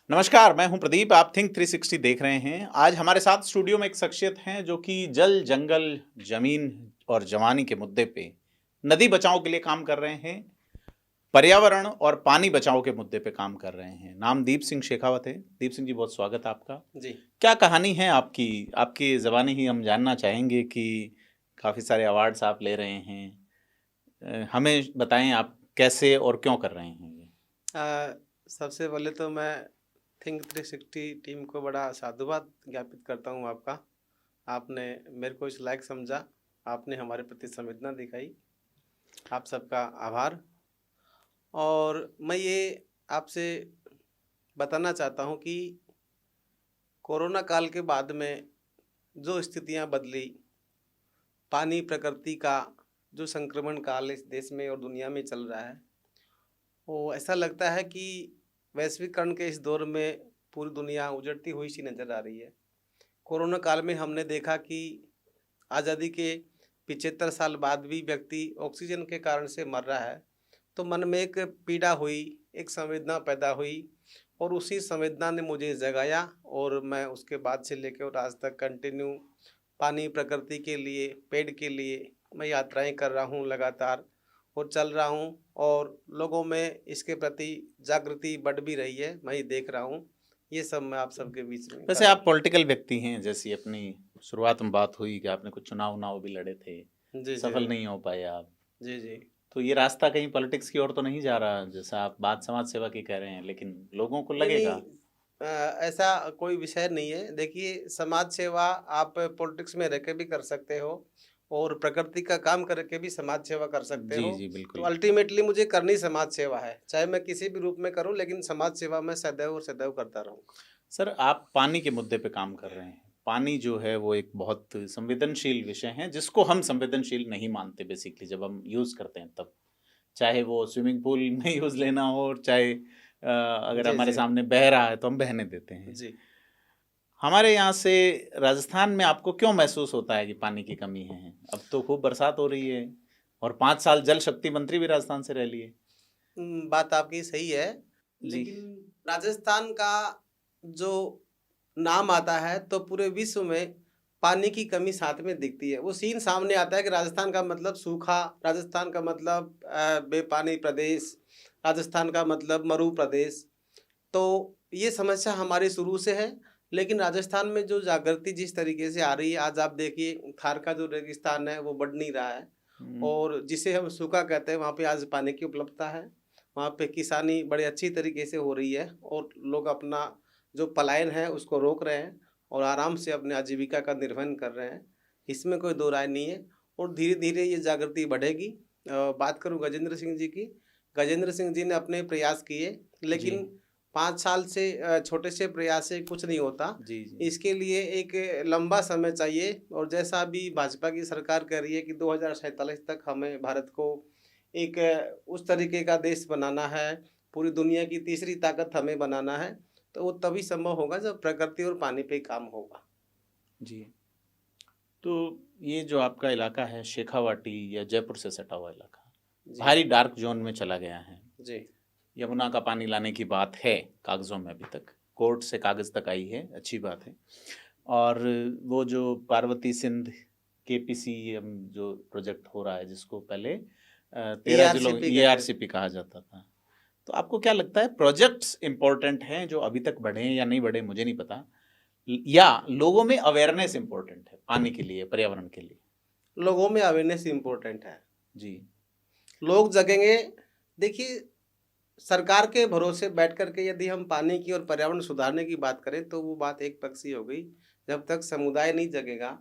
नमस्कार, मैं हूं प्रदीप। आप थिंक 360 देख रहे हैं। आज हमारे साथ स्टूडियो में एक शख्सियत हैं जो कि जल, जंगल, जमीन और जवानी के मुद्दे पे नदी बचाओ के लिए काम कर रहे हैं, पर्यावरण और पानी बचाओ के मुद्दे पे काम कर रहे हैं। नाम दीप सिंह शेखावत है। दीप सिंह जी, बहुत स्वागत है आपका। जी। क्या कहानी है आपकी? आपकी ज़बानी ही हम जानना चाहेंगे कि काफ़ी सारे अवार्ड्स आप ले रहे हैं। हमें बताएं आप कैसे और क्यों कर रहे हैं ये? सबसे पहले तो मैं थिंक 360 टीम को बड़ा साधुवाद ज्ञापित करता हूँ आपका। आपने मेरे को इस लायक समझा, आपने हमारे प्रति संवेदना दिखाई, आप सबका आभार। और मैं ये आपसे बताना चाहता हूँ कि कोरोना काल के बाद में जो स्थितियाँ बदली, पानी प्रकृति का जो संक्रमण काल इस देश में और दुनिया में चल रहा है, वो ऐसा लगता है कि वैश्वीकरण के इस दौर में पूरी दुनिया उजड़ती हुई सी नज़र आ रही है। कोरोना काल में हमने देखा कि आज़ादी के 75 साल बाद भी व्यक्ति ऑक्सीजन के कारण से मर रहा है, तो मन में एक पीड़ा हुई, एक संवेदना पैदा हुई और उसी संवेदना ने मुझे जगाया और मैं उसके बाद से लेकर और आज तक कंटिन्यू पानी प्रकृति के लिए, पेड़ के लिए मैं यात्राएं कर रहा हूं लगातार और चल रहा हूं और लोगों में इसके प्रति जागृति बढ़ भी रही है, मैं ये देख रहा हूं। ये सब मैं आप सबके बीच में वैसे आप पॉलिटिकल व्यक्ति हैं, जैसी अपनी शुरुआत में बात हुई कि आपने कुछ चुनाव भी लड़े थे, जी जी सफल नहीं हो पाए आप। जी जी। तो ये रास्ता कहीं पॉलिटिक्स की ओर तो नहीं जा रहा? जैसा आप बात समाज सेवा की कह रहे हैं, लेकिन लोगों को नहीं नहीं, लगेगा। ऐसा कोई विषय नहीं है। देखिए, समाज सेवा आप पॉलिटिक्स में रह के भी कर सकते हो और प्रकृति का काम करके भी समाज सेवा कर सकते जी हो। जी, तो बिल्कुल। अल्टीमेटली मुझे करनी समाज सेवा है, चाहे मैं किसी भी रूप में करूं, लेकिन समाज सेवा मैं सदैव और सदैव करता रहूंगा। सर, आप पानी के मुद्दे पे काम कर रहे हैं। पानी जो है वो एक बहुत संवेदनशील विषय है, जिसको हम संवेदनशील नहीं मानते बेसिकली जब हम यूज़ करते हैं तब। चाहे वो स्विमिंग पूल में यूज़ लेना हो और चाहे अगर जी हमारे जी सामने बह रहा है तो हम बहने देते हैं। जी। हमारे यहाँ से राजस्थान में आपको क्यों महसूस होता है कि पानी की कमी है? अब तो खूब बरसात हो रही है और 5 साल जल शक्ति मंत्री भी राजस्थान से रह लिए। बात आपकी सही है, जी लेकिन राजस्थान का जो नाम आता है तो पूरे विश्व में पानी की कमी साथ में दिखती है। वो सीन सामने आता है कि राजस्थान का मतलब सूखा, राजस्थान का मतलब बेपानी प्रदेश, राजस्थान का मतलब मरु प्रदेश। तो ये समस्या हमारी शुरू से है, लेकिन राजस्थान में जो जागृति जिस तरीके से आ रही है, आज आप देखिए थार का जो रेगिस्तान है वो बढ़ नहीं रहा है हम्म, और जिसे हम सूखा कहते हैं, वहाँ पे आज पानी की उपलब्धता है। वहाँ पे किसानी बड़े अच्छी तरीके से हो रही है और लोग अपना जो पलायन है उसको रोक रहे हैं और आराम से अपने आजीविका का निर्वहन कर रहे हैं। इसमें कोई दो राय नहीं है और धीरे धीरे ये जागृति बढ़ेगी। बात करूँ गजेंद्र सिंह जी की, गजेंद्र सिंह जी ने अपने प्रयास किए, जी लेकिन 5 साल से छोटे से प्रयास से कुछ नहीं होता। जी जी। इसके लिए एक लंबा समय चाहिए और जैसा अभी भाजपा की सरकार कह रही है कि 2047 तक हमें भारत को एक उस तरीके का देश बनाना है, पूरी दुनिया की तीसरी ताकत हमें बनाना है, तो वो तभी संभव होगा जब प्रकृति और पानी पे काम होगा। जी। तो ये जो आपका इलाका है शेखावाटी या जयपुर से सटा हुआ इलाका, जी भारी डार्क जोन में चला गया है। जी यमुना का पानी लाने की बात है कागज़ों में, अभी तक कोर्ट से कागज़ तक आई है, अच्छी बात है। और वो जो पार्वती सिंध केपीसी जो प्रोजेक्ट हो रहा है, जिसको पहले 13 जिलों ERCP कहते हैं। ERCP कहा जाता था। तो आपको क्या लगता है, प्रोजेक्ट्स इंपॉर्टेंट हैं जो अभी तक बढ़े या नहीं बढ़े, मुझे नहीं पता, या लोगों में अवेयरनेस इंपॉर्टेंट है पानी के लिए, पर्यावरण के लिए? लोगों में अवेयरनेस इम्पोर्टेंट है, जी लोग जगेंगे। देखिए, सरकार के भरोसे बैठ कर के यदि हम पानी की और पर्यावरण सुधारने की बात करें तो वो बात एक पक्षी हो गई। जब तक समुदाय नहीं जगेगा,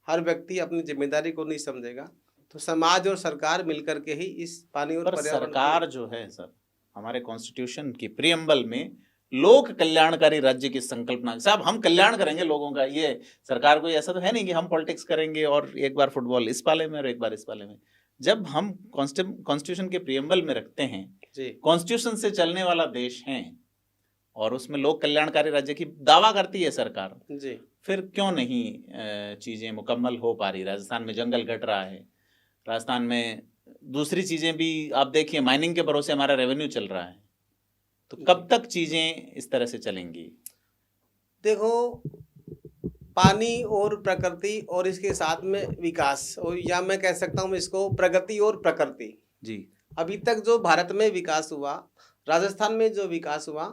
हर व्यक्ति अपनी जिम्मेदारी को नहीं समझेगा, तो समाज और सरकार मिलकर के ही इस पानी और पर पर्यावरण को। सरकार जो है सर, हमारे कॉन्स्टिट्यूशन की प्रियम्बल में लोक कल्याणकारी राज्य की संकल्पना, साहब हम कल्याण करेंगे लोगों का, ये सरकार को ऐसा तो है नहीं कि हम पॉलिटिक्स करेंगे और एक बार फुटबॉल इस पाले में और एक बार इस पाले में। जब हम कॉन्स्टिट्यूशन के प्रियम्बल में रखते हैं, जी कॉन्स्टिट्यूशन से चलने वाला देश है और उसमें लोक कल्याणकारी राज्य की दावा करती है सरकार, जी फिर क्यों नहीं चीज़ें मुकम्मल हो पा रही? राजस्थान में जंगल घट रहा है, राजस्थान में दूसरी चीज़ें भी आप देखिए, माइनिंग के भरोसे हमारा रेवेन्यू चल रहा है। तो कब तक चीजें इस तरह से चलेंगी? देखो, पानी और प्रकृति और इसके साथ में विकास, और या मैं कह सकता हूँ इसको प्रगति और प्रकृति। जी। अभी तक जो भारत में विकास हुआ, राजस्थान में जो विकास हुआ,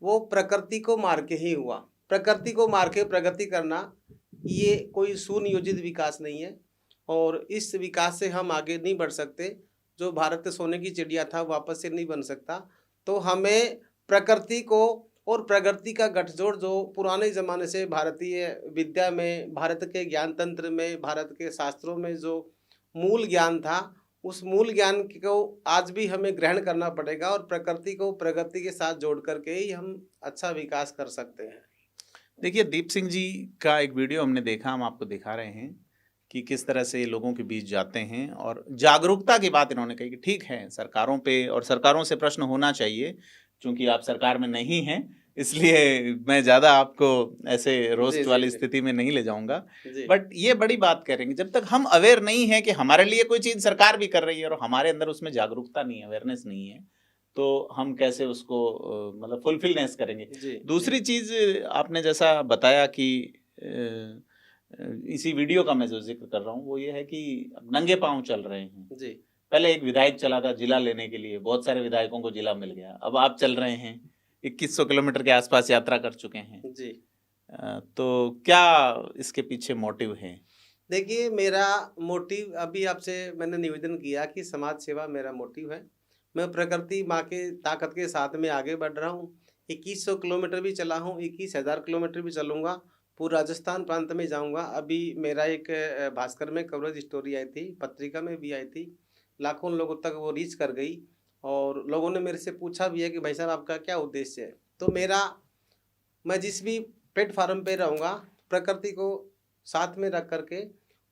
वो प्रकृति को मार के ही हुआ। प्रकृति को मार के प्रगति करना ये कोई सुनियोजित विकास नहीं है, और इस विकास से हम आगे नहीं बढ़ सकते। जो भारत सोने की चिड़िया था वापस से नहीं बन सकता। तो हमें प्रकृति को और प्रगति का गठजोड़ जो पुराने ज़माने से भारतीय विद्या में, भारत के ज्ञान तंत्र में, भारत के शास्त्रों में जो मूल ज्ञान था, उस मूल ज्ञान को आज भी हमें ग्रहण करना पड़ेगा, और प्रकृति को प्रगति के साथ जोड़ करके ही हम अच्छा विकास कर सकते हैं। देखिए, दीप सिंह जी का एक वीडियो हमने देखा, हम आपको दिखा रहे हैं कि किस तरह से लोगों के बीच जाते हैं और जागरूकता की बात इन्होंने कही कि ठीक है, सरकारों पे और सरकारों से प्रश्न होना चाहिए। चूंकि आप सरकार में नहीं हैं, इसलिए मैं ज़्यादा आपको ऐसे रोस्ट वाली स्थिति में नहीं ले जाऊंगा। बट ये बड़ी बात करेंगे, जब तक हम अवेयर नहीं है कि हमारे लिए कोई चीज़ सरकार भी कर रही है और हमारे अंदर उसमें जागरूकता नहीं है, अवेयरनेस नहीं है, तो हम कैसे उसको मतलब फुलफिलनेस करेंगे। दूसरी चीज़ आपने जैसा बताया कि इसी वीडियो का मैं जो जिक्र कर रहा हूँ वो ये है कि नंगे पांव चल रहे हैं जी। पहले एक विधायक चला था जिला लेने के लिए, बहुत सारे विधायकों को जिला मिल गया, अब आप चल रहे हैं 2100 किलोमीटर के आसपास यात्रा कर चुके हैं जी। तो क्या इसके पीछे मोटिव है? देखिए, मेरा मोटिव, अभी आपसे मैंने निवेदन किया कि समाज सेवा मेरा मोटिव है। मैं प्रकृति माँ के ताकत के साथ में आगे बढ़ रहा हूँ। 2100 किलोमीटर भी चला हूँ, 21,000 किलोमीटर भी चलूँगा, पूरा राजस्थान प्रांत में जाऊँगा। अभी मेरा एक भास्कर में कवरेज स्टोरी आई थी, पत्रिका में भी आई थी, लाखों लोगों तक वो रीच कर गई, और लोगों ने मेरे से पूछा भी है कि भाई साहब आपका क्या उद्देश्य है। तो मैं जिस भी प्लेटफार्म पे रहूँगा, प्रकृति को साथ में रख करके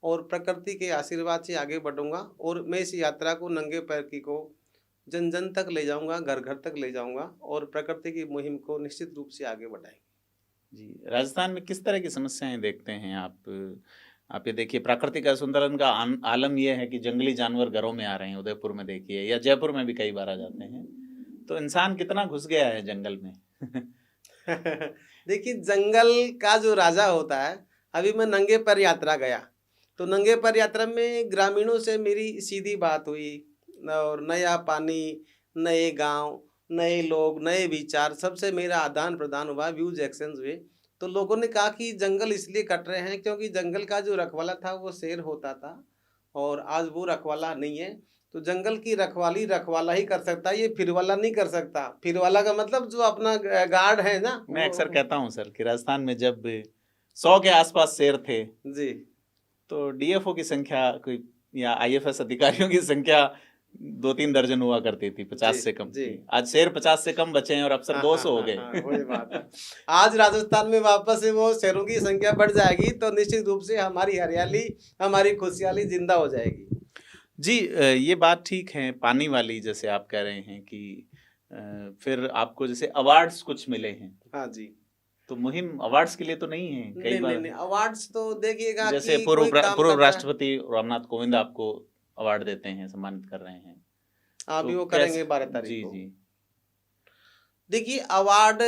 और प्रकृति के आशीर्वाद से आगे बढ़ूँगा, और मैं इस यात्रा को नंगे पैर की को जन जन तक ले जाऊँगा, घर घर तक ले जाऊँगा, और प्रकृति की मुहिम को निश्चित रूप से आगे बढ़ाएंगे जी। राजस्थान में किस तरह की समस्याएं देखते हैं आप ये देखिए, प्राकृतिक संतुलन का आलम यह है कि जंगली जानवर घरों में आ रहे हैं। उदयपुर में देखिए, या जयपुर में भी कई बार आ जाते हैं। तो इंसान कितना घुस गया है जंगल में। देखिए, जंगल का जो राजा होता है, अभी मैं नंगे पैर यात्रा गया, तो नंगे पैर यात्रा में ग्रामीणों से मेरी सीधी बात हुई, और नया पानी, नए गांव, नए लोग, नए विचार, सबसे मेरा आदान प्रदान हुआ, व्यूज एक्सचेंज हुए। तो लोगों ने कहा कि जंगल इसलिए कट रहे हैं क्योंकि जंगल का जो रखवाला था वो शेर होता था, और आज वो रखवाला नहीं है। तो जंगल की रखवाली रखवाला ही कर सकता है, ये फिरवाला नहीं कर सकता। फिरवाला का मतलब जो अपना गार्ड है ना। मैं अक्सर कहता हूँ सर कि राजस्थान में जब 100 के आसपास शेर थे जी, तो डीएफओ की संख्या कोई या आईएफएस अधिकारियों की संख्या 2-3 दर्जन हुआ करती थी, 50 से कम। आज शेर 50 से कम बचे हैं और अफसर 200 हो गए। वही बात है। आज राजस्थान में वापस से वो शेरों की संख्या बढ़ जाएगी तो निश्चित रूप से हमारी हरियाली, हमारी खुशहाली जिंदा हो जाएगी जी। ये बात ठीक है, पानी वाली जैसे आप कह रहे हैं कि फिर आपको जैसे अवार्ड्स कुछ मिले हैं। हाँ जी। तो मुहिम अवार्ड्स के लिए तो नहीं है कई बार। नहीं, अवार्ड्स तो देखिएगा जैसे पूर्व राष्ट्रपति रामनाथ कोविंद आपको अवार्ड देते हैं, सम्मानित कर रहे हैं। अभी वो करेंगे 12 तारीख को। जी। देखिए, अवार्ड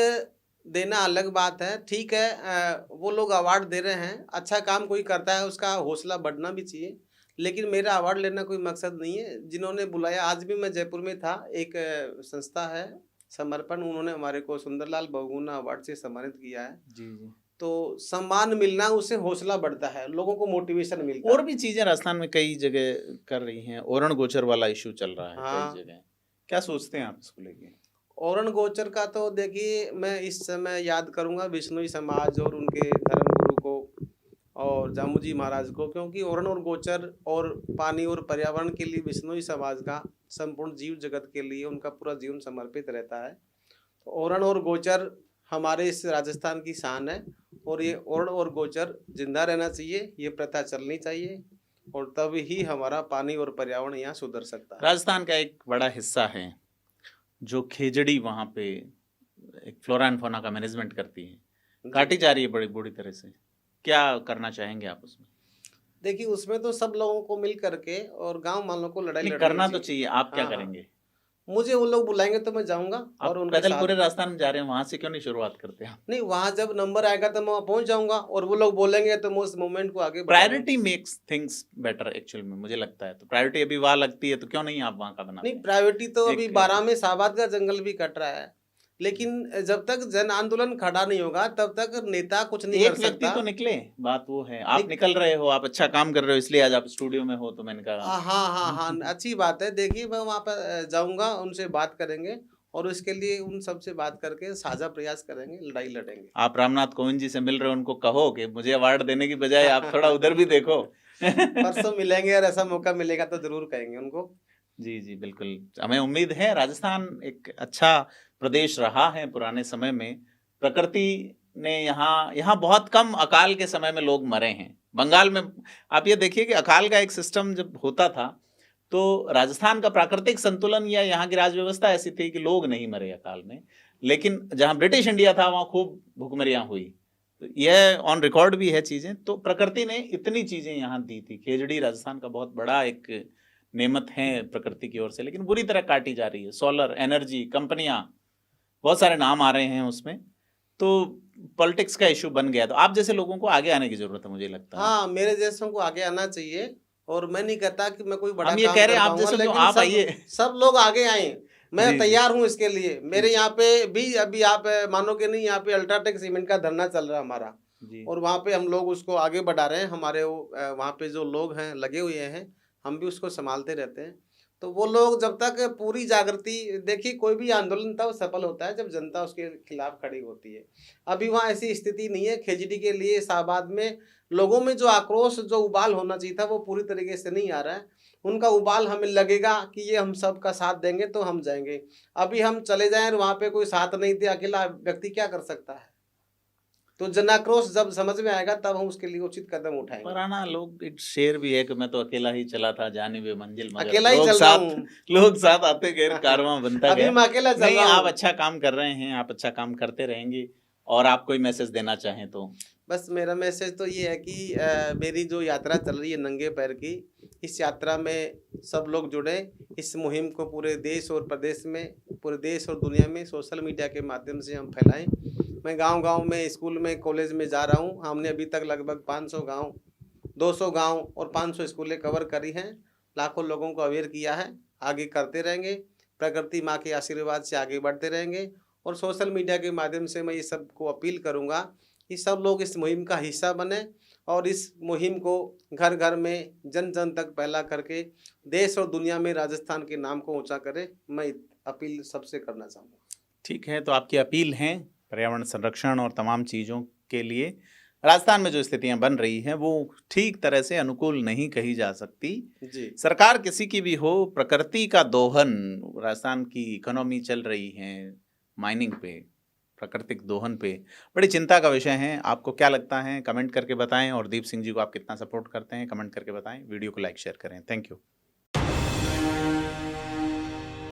देना अलग बात है, ठीक है, वो लोग अवार्ड दे रहे हैं, अच्छा काम कोई करता है उसका हौसला बढ़ना भी चाहिए, लेकिन मेरा अवार्ड लेना कोई मकसद नहीं है। जिन्होंने बुलाया, आज भी मैं जयपुर में था, एक संस्था है समर्पण, उन्होंने हमारे को सुंदरलाल बहुगुणा अवार्ड से सम्मानित किया है जी। तो सम्मान मिलना, उससे हौसला बढ़ता है, लोगों को मोटिवेशन मिलता है। और भी चीजें राजस्थान में कई जगह कर रही हैं। ओरण गोचर वाला इशू चल रहा है कई जगह, क्या सोचते हैं आप इसको लेके? ओरण गोचर का तो देखिए, मैं इस समय याद करूंगा विष्णुई समाज और उनके धर्मगुरु को और जामू महाराज को, क्योंकि ओरण और गोचर और पानी और पर्यावरण के लिए विष्णुई समाज का संपूर्ण जीव जगत के लिए उनका पूरा जीवन समर्पित रहता है। तो ओरण और गोचर हमारे इस राजस्थान की शान है, और ये ओरण और गोचर जिंदा रहना चाहिए, ये प्रथा चलनी चाहिए, और तब ही हमारा पानी और पर्यावरण यहाँ सुधर सकता है। राजस्थान का एक बड़ा हिस्सा है जो खेजड़ी, वहाँ पे एक फ्लोरा एंड फौना का मैनेजमेंट करती है, काटी जा रही है बड़ी बुरी तरह से। क्या करना चाहेंगे आप उसमें? देखिए, उसमें तो सब लोगों को मिल करके और गांव वालों को लड़ाई करना तो चाहिए। आप क्या करेंगे? मुझे वो लोग बुलाएंगे तो मैं जाऊंगा आप और उनके पैदल साथ। पूरे राजस्थान में जा रहे हैं, वहां से क्यों नहीं शुरुआत करते आप? नहीं, वहां जब नंबर आएगा तो मैं वहाँ पहुंच जाऊंगा और वो लोग बोलेंगे तो मैं उस मूवमेंट को आगे बढ़ाऊंगा। Priority makes things better actual में, मुझे लगता है। तो प्रायोरिटी अभी वहां लगती है, तो क्यों नहीं आप वहां का बनाते नहीं, हैं? प्रायोरिटी तो अभी एक 12 में शाहबाद का जंगल भी कट रहा है, लेकिन जब तक जन आंदोलन खड़ा नहीं होगा तब तक नेता कुछ नहीं कर एक व्यक्ति सकता। तो निकले, बात वो है। आप निक- निकल रहे हो, आप अच्छा काम कर रहे हो, इसलिए आज आप स्टूडियो में हो, तो मैंने कहा हाँ हाँ हाँ, अच्छी बात है। देखिए, मैं वहाँ पर जाऊंगा, उनसे बात करेंगे और उसके लिए उन सबसे बात करके साझा प्रयास करेंगे, लड़ाई लड़ेंगे। आप रामनाथ कोविंद जी से मिल रहे हो, उनको कहो कि मुझे अवार्ड देने की बजाय आप थोड़ा उधर भी देखो। परसों मिलेंगे और ऐसा मौका मिलेगा तो जरूर कहेंगे उनको। जी जी बिल्कुल, हमें उम्मीद है। राजस्थान एक अच्छा प्रदेश रहा है पुराने समय में। प्रकृति ने यहाँ बहुत कम अकाल के समय में लोग मरे हैं। बंगाल में आप ये देखिए कि अकाल का एक सिस्टम जब होता था, तो राजस्थान का प्राकृतिक संतुलन या यहाँ की राज व्यवस्था ऐसी थी कि लोग नहीं मरे अकाल में। लेकिन जहाँ ब्रिटिश इंडिया था, वहाँ खूब भुखमरियाँ हुई। तो यह ऑन रिकॉर्ड भी है चीजें। तो प्रकृति ने इतनी चीजें यहाँ दी थी। खेजड़ी राजस्थान का बहुत बड़ा एक नेमत है प्रकृति की ओर से, लेकिन बुरी तरह काटी जा रही है। सोलर एनर्जी कंपनियां, बहुत सारे नाम आ रहे हैं उसमें, तो पॉलिटिक्स का इशू बन गया। तो आप जैसे लोगों को आगे आने की जरूरत है, मुझे लगता है। हाँ, मेरे जैसों को आगे आना चाहिए। और मैं नहीं कहता कि मैं कोई बड़ा हम ये काम कह रहे कर हैं, आप पाऊंगा, जैसे जो लेकिन आप सब आइए। सब लोग आगे आए। मैं जी तैयार हूँ इसके लिए। मेरे यहाँ पे भी अभी आप मानोगे नहीं, यहाँ पे अल्ट्राटेक सीमेंट का धरना चल रहा है हमारा, जी और वहाँ पे हम लोग उसको आगे बढ़ा रहे हैं। हमारे वहाँ पे जो लोग हैं लगे हुए हैं, हम भी उसको संभालते रहते हैं। तो वो लोग जब तक पूरी जागृति, देखिए कोई भी आंदोलन तब सफल होता है जब जनता उसके खिलाफ खड़ी होती है। अभी वहाँ ऐसी स्थिति नहीं है। खेजड़ी के लिए शाहबाद में लोगों में जो आक्रोश, जो उबाल होना चाहिए था, वो पूरी तरीके से नहीं आ रहा है। उनका उबाल हमें लगेगा कि ये हम सबका साथ देंगे तो हम जाएंगे। अभी हम चले जाएं और वहाँ पे कोई साथ नहीं दे, अकेला व्यक्ति क्या कर सकता है? तो जनाक्रोश जब समझ में आएगा तब हम उसके लिए उचित कदम उठाएंगे। पुराना लोग एक शेर भी है कि मैं तो अकेला ही चला था जाने वे मंजिल, मगर अकेला ही चल रहा हूँ। लोग साथ आते गए, कारवां बनता अभी गया। मैं अकेला चल नहीं, रहा आप हूँ। अच्छा काम कर रहे हैं, आप अच्छा काम करते रहेंगे। और आप कोई मैसेज देना चाहें तो? बस मेरा मैसेज तो ये है कि मेरी जो यात्रा चल रही है नंगे पैर की, इस यात्रा में सब लोग जुड़े। इस मुहिम को पूरे देश और प्रदेश में, पूरे देश और दुनिया में सोशल मीडिया के माध्यम से हम फैलाएं। मैं गांव-गांव में, स्कूल में, कॉलेज में जा रहा हूं। हमने अभी तक लगभग 500 गांव, 200 गांव और 500 स्कूलें कवर करी हैं। लाखों लोगों को अवेयर किया है। आगे करते रहेंगे। प्रकृति माँ के आशीर्वाद से आगे बढ़ते रहेंगे। और सोशल मीडिया के माध्यम से मैं ये सबको अपील करूँगा कि सब लोग इस मुहिम का हिस्सा बने और इस मुहिम को घर घर में, जन जन तक फैला करके देश और दुनिया में राजस्थान के नाम को ऊंचा करें। मैं अपील सबसे करना चाहूँगा। ठीक है, तो आपकी अपील है पर्यावरण संरक्षण और तमाम चीज़ों के लिए। राजस्थान में जो स्थितियां बन रही हैं वो ठीक तरह से अनुकूल नहीं कही जा सकती। जी, सरकार किसी की भी हो, प्रकृति का दोहन, राजस्थान की इकोनॉमी चल रही है माइनिंग पे, प्राकृतिक दोहन पे, बड़ी चिंता का विषय है। आपको क्या लगता है कमेंट करके बताएं, और दीप सिंह जी को आप कितना सपोर्ट करते हैं कमेंट करके बताएं। वीडियो को लाइक शेयर करें। Thank you.